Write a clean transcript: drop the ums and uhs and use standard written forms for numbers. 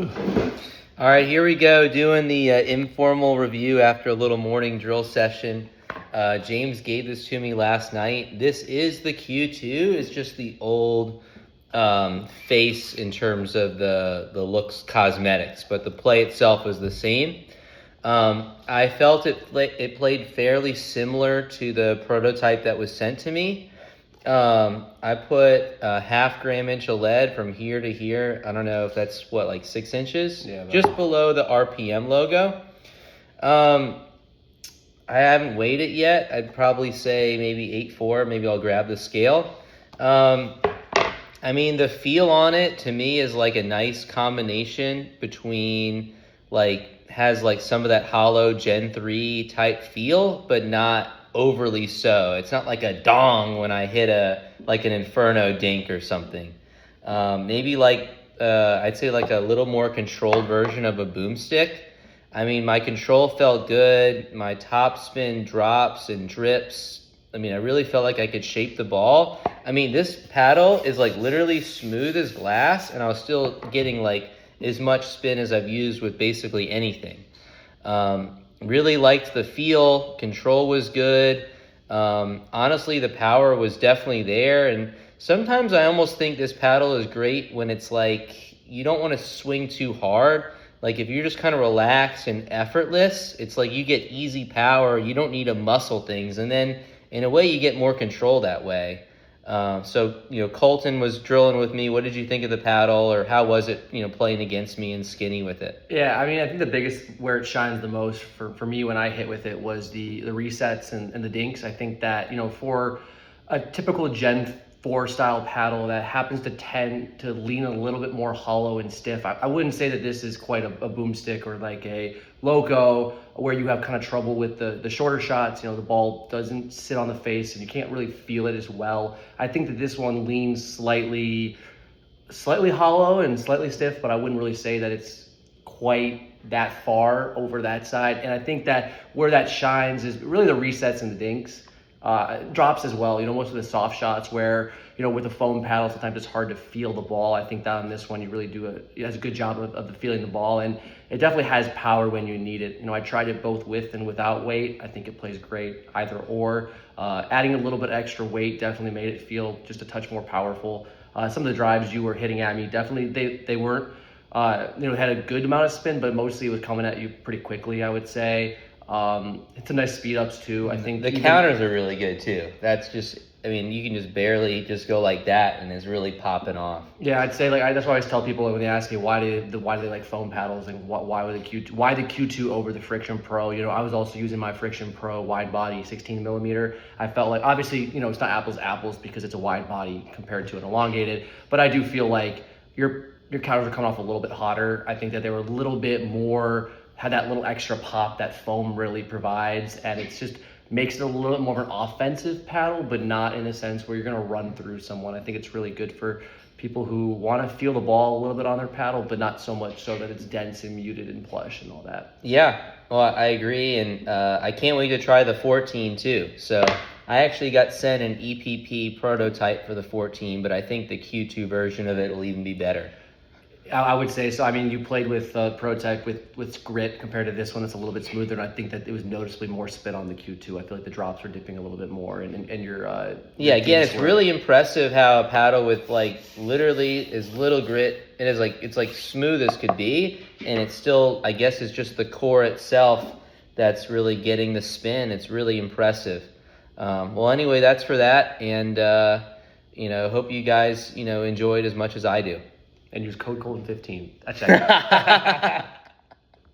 All right, here we go, doing the informal review after a little morning drill session. James gave this to me last night. This is the Q2. It's just the old face in terms of the looks cosmetics, but the play itself is the same. I felt it played fairly similar to the prototype that was sent to me. I put a half gram inch of lead from here to here. I don't know if that's like 6 inches, just below the RPM logo. I haven't weighed it yet. I'd probably say maybe 8.4. Maybe I'll grab the scale. I mean, the feel on it to me is like a nice combination between has some of that hollow Gen 3 type feel, but not overly so. It's not like a dong when I hit an Inferno dink or something. Maybe I'd say a little more controlled version of a boomstick. I mean, my control felt good. My top spin drops and drips. I mean, I really felt like I could shape the ball. I mean, this paddle is literally smooth as glass, and I was still getting as much spin as I've used with basically anything. Really liked the feel. Control was good. Honestly, the power was definitely there. And sometimes I almost think this paddle is great when it's you don't want to swing too hard. If you're just kind of relaxed and effortless, it's you get easy power. You don't need to muscle things. And then in a way, you get more control that way. So Colton was drilling with me. What did you think of the paddle, or how was it, playing against me and skinny with it? Yeah, I mean, I think the biggest where it shines the most for me when I hit with it was the resets and the dinks. I think that, for a typical Gen 4 style paddle that happens to tend to lean a little bit more hollow and stiff, I wouldn't say that this is quite a boomstick or a loco where you have kind of trouble with the shorter shots. The ball doesn't sit on the face and you can't really feel it as well. I think that this one leans slightly hollow and slightly stiff, but I wouldn't really say that it's quite that far over that side. And I think that where that shines is really the resets and the dinks. Drops as well, most of the soft shots where, with a foam paddle, sometimes it's hard to feel the ball. I think that on this one, you really it has a good job of feeling the ball, and it definitely has power when you need it. I tried it both with and without weight. I think it plays great either or. Adding a little bit extra weight definitely made it feel just a touch more powerful. Some of the drives you were hitting at me, definitely they weren't, had a good amount of spin, but mostly it was coming at you pretty quickly, I would say. It's some nice speed ups too. I think the counters are really good too. That's just, you can just barely just go like that and it's really popping off. Yeah, I'd say that's why I always tell people when they ask me why do they like foam paddles and why the Q2 over the Friction Pro. I was also using my Friction Pro wide body 16 millimeter. I felt like obviously it's not apples to apples because it's a wide body compared to an elongated, but I do feel like your counters are coming off a little bit hotter. I think that they were a little bit more, had that little extra pop that foam really provides, and it just makes it a little bit more of an offensive paddle, but not in a sense where you're going to run through someone. I think it's really good for people who want to feel the ball a little bit on their paddle, but not so much so that it's dense and muted and plush and all that. Yeah, well, I agree, and I can't wait to try the 14 too. So I actually got sent an EPP prototype for the 14, but I think the Q2 version of it will even be better. I would say so. You played with prototype with grit compared to this one. It's a little bit smoother, and I think that it was noticeably more spin on the Q2. I feel like the drops were dipping a little bit more, and your again, it's really impressive how a paddle with literally as little grit, it is it's smooth as could be, and it's still, I guess, it's just the core itself that's really getting the spin. It's really impressive. Well, anyway, that's for that, and hope you guys enjoyed as much as I do. And use code Colton15. That's it.